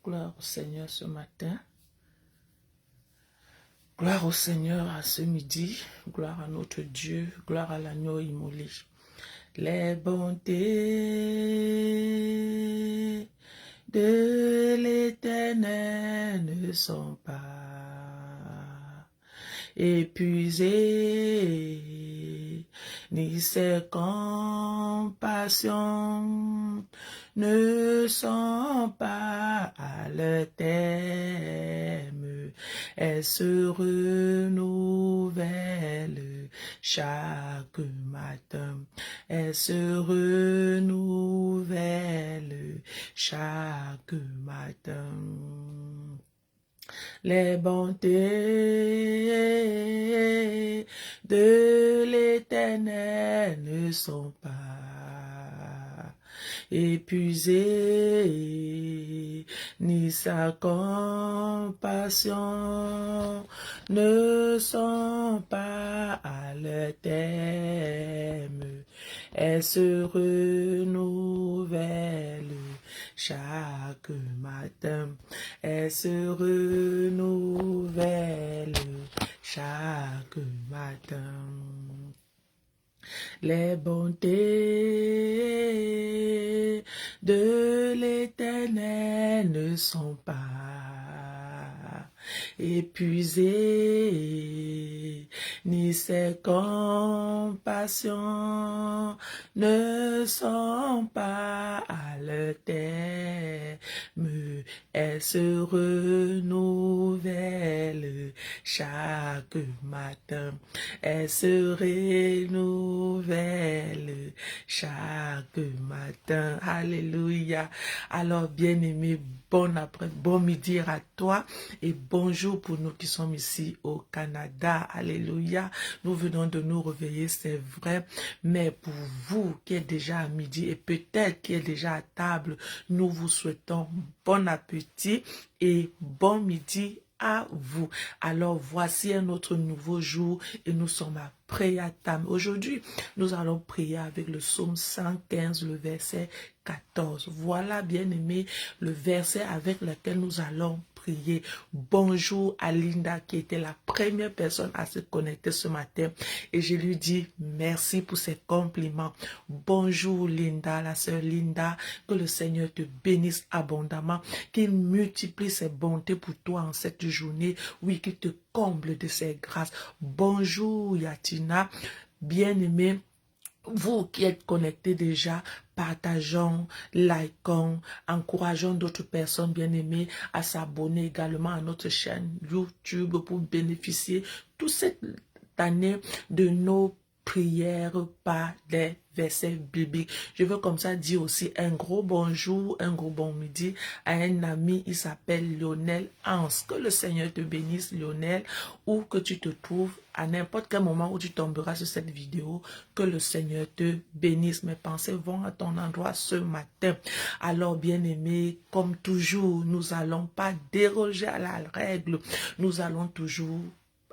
Gloire au Seigneur ce matin. Gloire au Seigneur à ce midi. Gloire à notre Dieu. Gloire à l'agneau immolé. Les bontés de l'Éternel ne sont pas épuisées, ni ses compassions ne sont pas à leur terme. Elles se renouvellent chaque matin. Elles se renouvellent chaque matin. Les bontés de l'Éternel ne sont pas épuisées, ni sa compassion ne sont pas à leur terme. Elles se renouvellent chaque matin. Elles se renouvellent chaque matin. Les bontés de l'Éternel ne sont pas épuisées, ni ses compassions ne sont pas à leur terme. Elles se renouvellent chaque matin. Elles se renouvellent chaque matin. Alléluia. Alors, bien-aimé, bon midi à toi et bonjour pour nous qui sommes ici au Canada. Alléluia. Nous venons de nous réveiller, c'est vrai, mais pour vous qui êtes déjà à midi et peut-être qui êtes déjà à table, nous vous souhaitons bon appétit et bon midi à vous. Alors voici un autre nouveau jour et nous sommes à Prayer Time. Aujourd'hui, nous allons prier avec le psaume 115, le verset 14. Voilà, bien-aimé, le verset avec lequel nous allons prier. Bonjour à Linda qui était la première personne à se connecter ce matin et je lui dis merci pour ses compliments. Bonjour Linda, la sœur Linda, que le Seigneur te bénisse abondamment, qu'il multiplie ses bontés pour toi en cette journée, oui, qu'il te comble de ses grâces. Bonjour Yatina, bien-aimé. Vous qui êtes connectés déjà, partageons, likons, encourageons d'autres personnes bien-aimées à s'abonner également à notre chaîne YouTube pour bénéficier toute cette année de nos prières par des versets bibliques. Je veux comme ça dire aussi un gros bonjour, un gros bon midi à un ami, il s'appelle Lionel Hans. Que le Seigneur te bénisse Lionel, où que tu te trouves, à n'importe quel moment où tu tomberas sur cette vidéo, que le Seigneur te bénisse. Mes pensées vont à ton endroit ce matin. Alors bien-aimé, comme toujours, nous allons pas déroger à la règle, nous allons toujours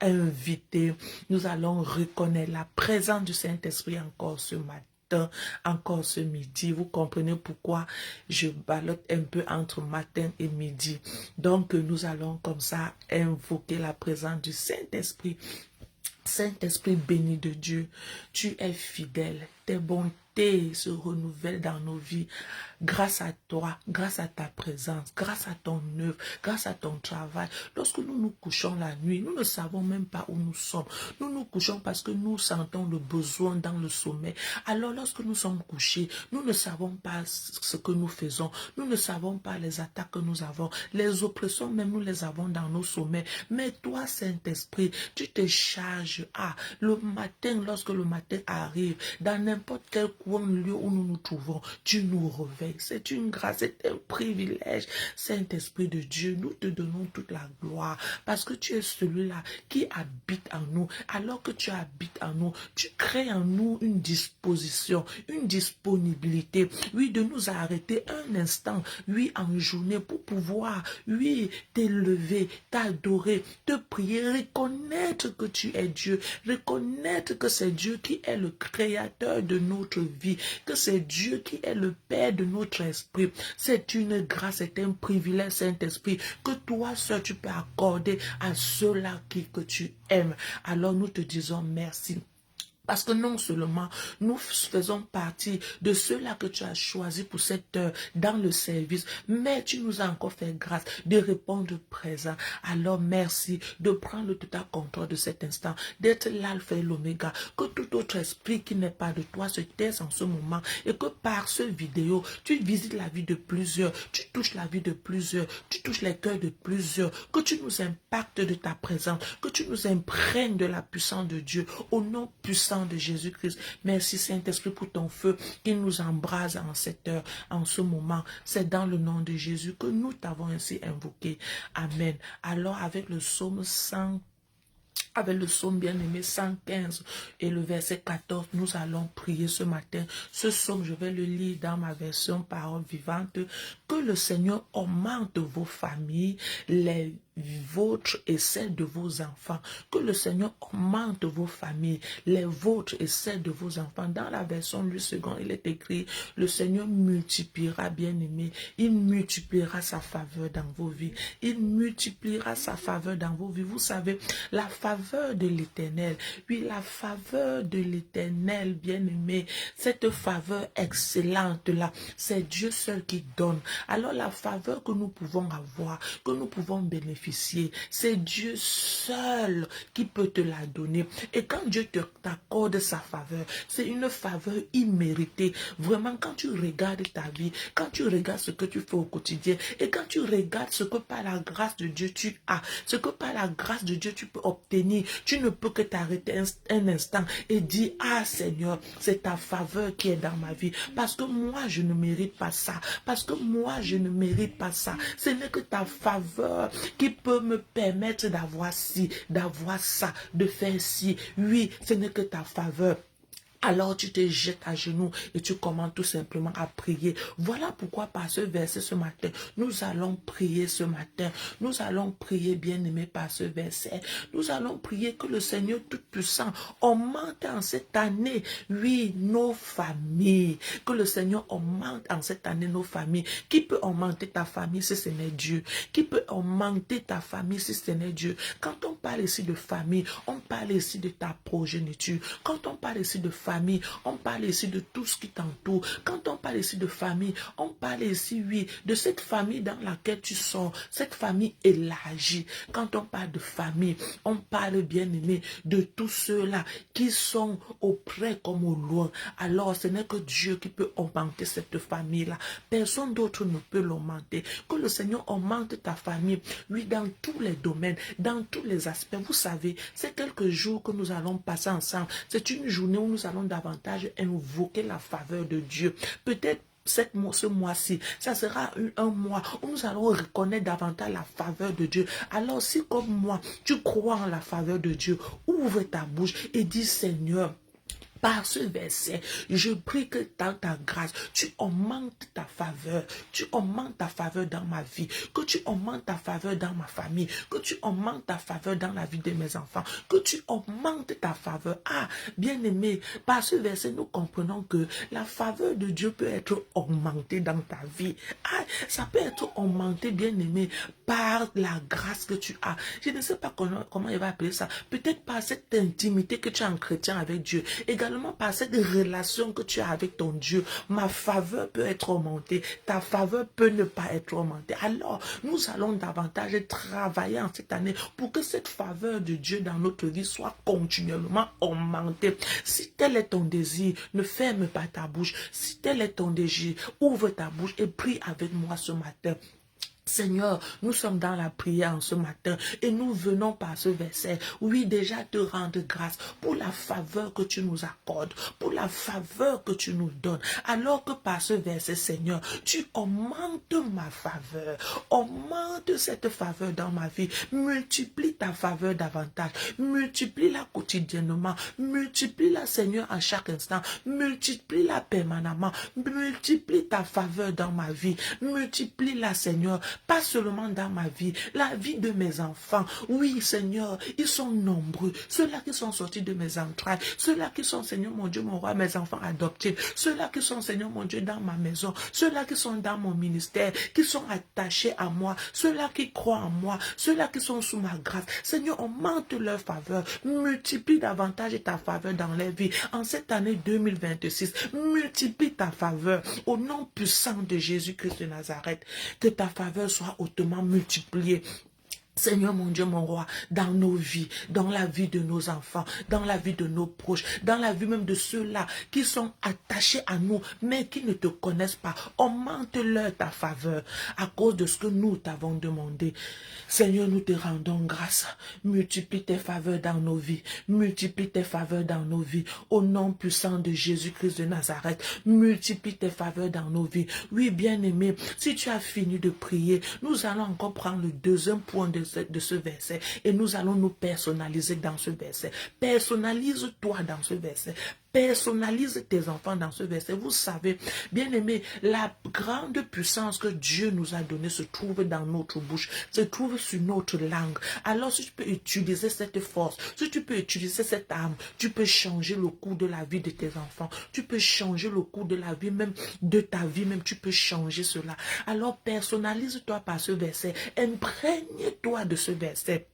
inviter, nous allons reconnaître la présence du Saint-Esprit encore ce matin, encore ce midi. Vous comprenez pourquoi je ballotte un peu entre matin et midi. Donc nous allons comme ça invoquer la présence du Saint-Esprit. Saint-Esprit béni de Dieu, tu es fidèle, tes bontés se renouvellent dans nos vies grâce à toi, grâce à ta présence, grâce à ton œuvre, grâce à ton travail. Lorsque nous nous couchons la nuit, nous ne savons même pas où nous sommes. Nous nous couchons parce que nous sentons le besoin dans le sommeil. Alors lorsque nous sommes couchés, nous ne savons pas ce que nous faisons. Nous ne savons pas les attaques que nous avons. Les oppressions même, nous les avons dans nos sommeils. Mais toi, Saint-Esprit, tu te charges. Le matin, lorsque le matin arrive, dans n'importe quel coin, lieu où nous nous trouvons, tu nous réveilles. C'est une grâce, c'est un privilège. Saint-Esprit de Dieu, nous te donnons toute la gloire parce que tu es celui-là qui habite en nous. Alors que tu habites en nous, tu crées en nous une disposition, une disponibilité, oui, de nous arrêter un instant, oui, en journée pour pouvoir, oui, t'élever, t'adorer, te prier, reconnaître que tu es Dieu, reconnaître que c'est Dieu qui est le créateur de notre vie, que c'est Dieu qui est le Père de notre esprit. C'est une grâce, c'est un privilège, Saint-Esprit, que toi seul tu peux accorder à ceux-là que tu aimes. Alors nous te disons merci. Parce que non seulement nous faisons partie de ceux-là que tu as choisis pour cette heure dans le service, mais tu nous as encore fait grâce de répondre présent. Alors merci de prendre le total contrôle de cet instant, d'être l'alpha et l'oméga, que tout autre esprit qui n'est pas de toi se taise en ce moment et que par ce vidéo, tu visites la vie de plusieurs, tu touches la vie de plusieurs, tu touches les cœurs de plusieurs, que tu nous impactes de ta présence, que tu nous imprègnes de la puissance de Dieu au nom puissant de Jésus-Christ. Merci Saint-Esprit pour ton feu qui nous embrase en cette heure, en ce moment. C'est dans le nom de Jésus que nous t'avons ainsi invoqué. Amen. Alors avec le psaume 100, avec le psaume bien-aimé 115 et le verset 14, nous allons prier ce matin. Ce psaume, je vais le lire dans ma version parole vivante. Que le Seigneur augmente vos familles, les vôtres et celles de vos enfants. Que le Seigneur augmente vos familles, les vôtres et celles de vos enfants. Dans la version 8 secondes, il est écrit, le Seigneur multipliera, bien-aimé, il multipliera sa faveur dans vos vies. Il multipliera sa faveur dans vos vies. Vous savez, la faveur de l'Éternel, oui, la faveur de l'Éternel, bien-aimé, cette faveur excellente-là, c'est Dieu seul qui donne. Alors la faveur que nous pouvons avoir, que nous pouvons bénéficier, c'est Dieu seul qui peut te la donner. Et quand Dieu t'accorde sa faveur, c'est une faveur imméritée. Vraiment, quand tu regardes ta vie, quand tu regardes ce que tu fais au quotidien, et quand tu regardes ce que par la grâce de Dieu tu as, ce que par la grâce de Dieu tu peux obtenir, tu ne peux que t'arrêter un instant et dire, ah Seigneur, c'est ta faveur qui est dans ma vie. Parce que moi, je ne mérite pas ça. Parce que moi, je ne mérite pas ça. Ce n'est que ta faveur qui peut me permettre d'avoir ci, d'avoir ça, de faire ci. Oui, ce n'est que ta faveur. Alors tu te jettes à genoux et tu commences tout simplement à prier. Voilà pourquoi par ce verset ce matin, nous allons prier ce matin. Nous allons prier, bien-aimé, par ce verset. Nous allons prier que le Seigneur Tout-Puissant augmente en cette année, oui, nos familles. Que le Seigneur augmente en cette année nos familles. Qui peut augmenter ta famille si ce n'est Dieu? Qui peut augmenter ta famille si ce n'est Dieu? Quand on parle ici de famille, on parle ici de ta progéniture. Quand on parle ici de famille, on parle ici de tout ce qui t'entoure. Quand on parle ici de famille, on parle ici, oui, de cette famille dans laquelle tu sors, cette famille élargie. Quand on parle de famille, on parle, bien aimé, de tous ceux-là qui sont auprès comme au loin. Alors, ce n'est que Dieu qui peut augmenter cette famille-là. Personne d'autre ne peut l'augmenter. Que le Seigneur augmente ta famille, oui, dans tous les domaines, dans tous les aspects. Vous savez, c'est quelques jours que nous allons passer ensemble. C'est une journée où nous allons davantage invoquer la faveur de Dieu. Peut-être ce mois-ci, ça sera un mois où nous allons reconnaître davantage la faveur de Dieu. Alors si comme moi, tu crois en la faveur de Dieu, ouvre ta bouche et dis Seigneur, par ce verset, je prie que dans ta grâce, tu augmentes ta faveur. Tu augmentes ta faveur dans ma vie. Que tu augmentes ta faveur dans ma famille. Que tu augmentes ta faveur dans la vie de mes enfants. Que tu augmentes ta faveur. Ah, bien-aimé, par ce verset, nous comprenons que la faveur de Dieu peut être augmentée dans ta vie. Ah, ça peut être augmenté, bien-aimé, par la grâce que tu as. Je ne sais pas comment il va appeler ça. Peut-être par cette intimité que tu entretiens avec Dieu. Également, par cette relation que tu as avec ton Dieu, ma faveur peut être augmentée, ta faveur peut ne pas être augmentée. Alors, nous allons davantage travailler en cette année pour que cette faveur de Dieu dans notre vie soit continuellement augmentée. Si tel est ton désir, ne ferme pas ta bouche. Si tel est ton désir, ouvre ta bouche et prie avec moi ce matin. Seigneur, nous sommes dans la prière en ce matin et nous venons par ce verset, oui, déjà te rendre grâce pour la faveur que tu nous accordes, pour la faveur que tu nous donnes. Alors que par ce verset, Seigneur, tu augmentes ma faveur, augmente cette faveur dans ma vie, multiplie ta faveur davantage, multiplie-la quotidiennement, multiplie-la, Seigneur, à chaque instant, multiplie-la permanemment, multiplie ta faveur dans ma vie, multiplie-la, Seigneur, pas seulement dans ma vie, la vie de mes enfants. Oui, Seigneur, ils sont nombreux. Ceux-là qui sont sortis de mes entrailles, ceux-là qui sont, Seigneur mon Dieu, mon roi, mes enfants adoptifs, ceux-là qui sont, Seigneur mon Dieu, dans ma maison, ceux-là qui sont dans mon ministère, qui sont attachés à moi, ceux-là qui croient en moi, ceux-là qui sont sous ma grâce. Seigneur, augmente leur faveur, multiplie davantage ta faveur dans leur vie. En cette année 2026, multiplie ta faveur au nom puissant de Jésus-Christ de Nazareth. Que ta faveur soit hautement multipliée. Seigneur mon Dieu, mon roi, dans nos vies, dans la vie de nos enfants, dans la vie de nos proches, dans la vie même de ceux-là qui sont attachés à nous, mais qui ne te connaissent pas. Augmente-leur ta faveur à cause de ce que nous t'avons demandé. Seigneur, nous te rendons grâce. Multiplie tes faveurs dans nos vies. Multiplie tes faveurs dans nos vies. Au nom puissant de Jésus-Christ de Nazareth, multiplie tes faveurs dans nos vies. Oui, bien-aimé, si tu as fini de prier, nous allons encore prendre le deuxième point de ce verset et nous allons nous personnaliser dans ce verset. Personnalise-toi dans ce verset. Personnalise tes enfants dans ce verset. Vous savez, bien-aimé, la grande puissance que Dieu nous a donnée se trouve dans notre bouche, se trouve sur notre langue. Alors, si tu peux utiliser cette force, si tu peux utiliser cette arme, tu peux changer le cours de la vie de tes enfants. Tu peux changer le cours de la vie même, de ta vie même. Tu peux changer cela. Alors, personnalise-toi par ce verset. Imprègne-toi de ce verset.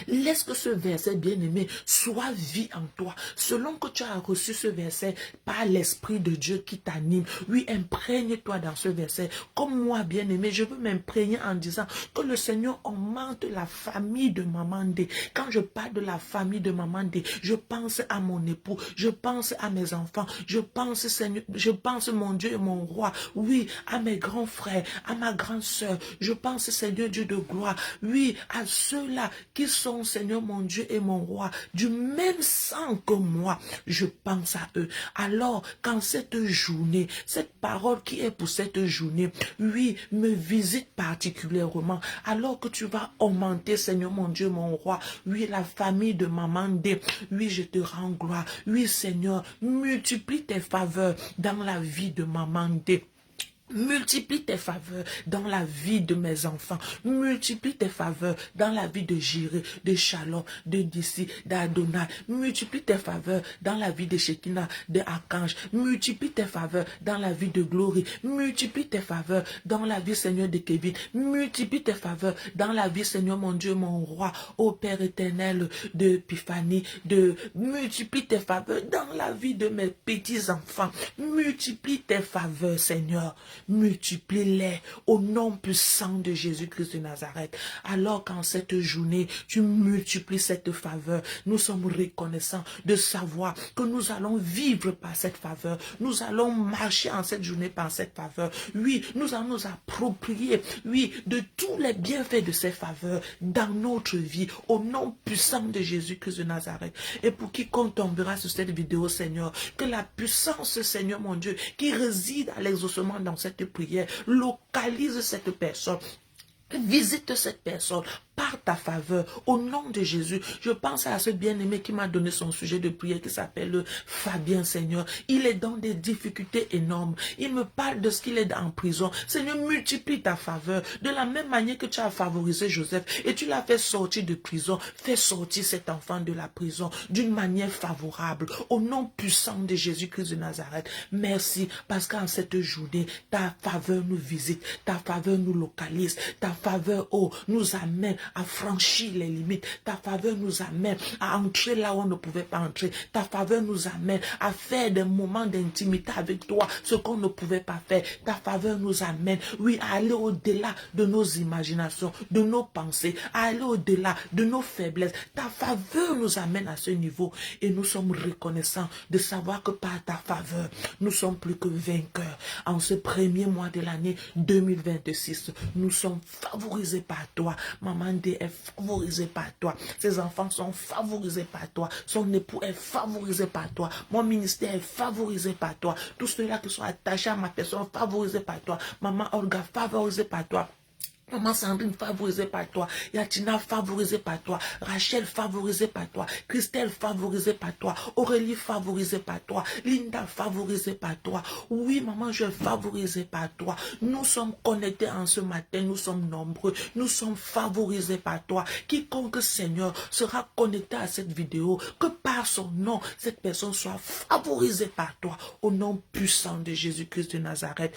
Laisse que ce verset, bien-aimé, soit vie en toi. Selon que tu as reçu ce verset par l'Esprit de Dieu qui t'anime, oui, imprègne-toi dans ce verset. Comme moi, bien-aimé, je veux m'imprégner en disant que le Seigneur augmente la famille de Maman D. Quand je parle de la famille de Maman D, je pense à mon époux, je pense à mes enfants, je pense, Seigneur, je pense, mon Dieu et mon roi, oui, à mes grands frères, à ma grande sœur, je pense, Seigneur Dieu de gloire, oui, à ceux-là qui sont, Seigneur mon Dieu et mon roi, du même sang que moi, je pense à eux. Alors, quand cette journée, cette parole qui est pour cette journée, oui, me visite particulièrement, alors que tu vas augmenter, Seigneur mon Dieu, mon roi, oui, la famille de Maman D, oui, je te rends gloire, oui, Seigneur, multiplie tes faveurs dans la vie de Maman D. Multiplie tes faveurs dans la vie de mes enfants. Multiplie tes faveurs dans la vie de Jiré, de Shalom, de Dissi, d'Adonai. Multiplie tes faveurs dans la vie de Shekinah, de Archange. Multiplie tes faveurs dans la vie de Glory. Multiplie tes faveurs dans la vie, Seigneur, de Kevin. Multiplie tes faveurs dans la vie, Seigneur, mon Dieu, mon roi, ô Père éternel de Piphanie. Multiplie tes faveurs dans la vie de mes petits-enfants. Multiplie tes faveurs, Seigneur. Multiplie-les au nom puissant de Jésus-Christ de Nazareth. Alors qu'en cette journée, tu multiplies cette faveur, nous sommes reconnaissants de savoir que nous allons vivre par cette faveur. Nous allons marcher en cette journée par cette faveur. Oui, nous allons nous approprier, oui, de tous les bienfaits de ces faveurs dans notre vie, au nom puissant de Jésus-Christ de Nazareth. Et pour quiconque tombera sur cette vidéo, Seigneur, que la puissance, Seigneur mon Dieu, qui réside à l'exaucement dans cette prière, localise cette personne. Visite cette personne par ta faveur, au nom de Jésus. Je pense à ce bien-aimé qui m'a donné son sujet de prière qui s'appelle Fabien, Seigneur. Il est dans des difficultés énormes. Il me parle de ce qu'il est en prison. Seigneur, multiplie ta faveur. De la même manière que tu as favorisé Joseph et tu l'as fait sortir de prison, fais sortir cet enfant de la prison d'une manière favorable. Au nom puissant de Jésus-Christ de Nazareth. Merci parce qu'en cette journée, ta faveur nous visite, ta faveur nous localise, ta faveur, oh, nous amène à franchir les limites. Ta faveur nous amène à entrer là où on ne pouvait pas entrer. Ta faveur nous amène à faire des moments d'intimité avec toi, ce qu'on ne pouvait pas faire. Ta faveur nous amène, oui, à aller au-delà de nos imaginations, de nos pensées, à aller au-delà de nos faiblesses. Ta faveur nous amène à ce niveau et nous sommes reconnaissants de savoir que par ta faveur, nous sommes plus que vainqueurs. En ce premier mois de l'année 2026, nous sommes favorisés par toi. Maman D est favorisée par toi. Ses enfants sont favorisés par toi. Son époux est favorisé par toi. Mon ministère est favorisé par toi. Tous ceux-là qui sont attachés à ma personne, favorisés par toi. Maman Olga, favorisée par toi. Maman Sandrine, favorisée par toi. Yatina, favorisée par toi. Rachel, favorisée par toi. Christelle, favorisée par toi. Aurélie, favorisée par toi. Linda, favorisée par toi. Oui, maman, je suis favorisée par toi. Nous sommes connectés en ce matin. Nous sommes nombreux. Nous sommes favorisés par toi. Quiconque, Seigneur, sera connecté à cette vidéo, que par son nom, cette personne soit favorisée par toi. Au nom puissant de Jésus-Christ de Nazareth.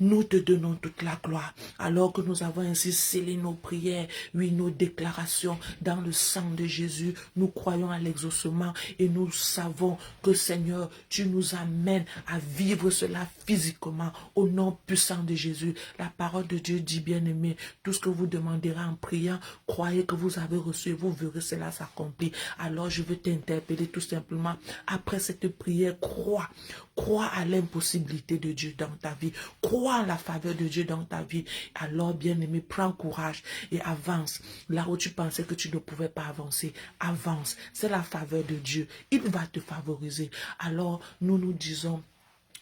Nous te donnons toute la gloire, alors que nous avons ainsi scellé nos prières, oui, nos déclarations dans le sang de Jésus. Nous croyons à l'exaucement et nous savons que, Seigneur, tu nous amènes à vivre cela physiquement au nom puissant de Jésus. La parole de Dieu dit, bien-aimé, tout ce que vous demanderez en priant, croyez que vous avez reçu et vous verrez cela s'accomplir. Alors je veux t'interpeller tout simplement, après cette prière, crois à l'impossibilité de Dieu dans ta vie, crois en la faveur de Dieu dans ta vie. Alors, bien-aimé, prends courage et avance. Là où tu pensais que tu ne pouvais pas avancer, avance. C'est la faveur de Dieu. Il va te favoriser. Alors, nous disons,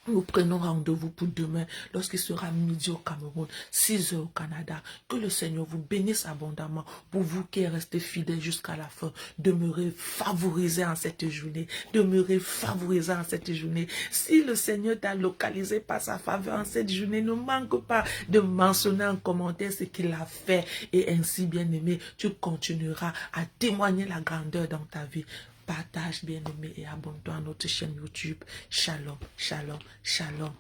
nous prenons rendez-vous pour demain, lorsqu'il sera midi au Cameroun, 6 heures au Canada. Que le Seigneur vous bénisse abondamment. Pour vous qui êtes restés fidèles jusqu'à la fin, demeurez favorisés en cette journée. Demeurez favorisés en cette journée. Si le Seigneur t'a localisé par sa faveur en cette journée, ne manque pas de mentionner en commentaire ce qu'il a fait. Et ainsi, bien-aimé, tu continueras à témoigner la grandeur dans ta vie. Partage, bien-aimé, et abonne-toi à notre chaîne YouTube. Shalom, shalom, shalom.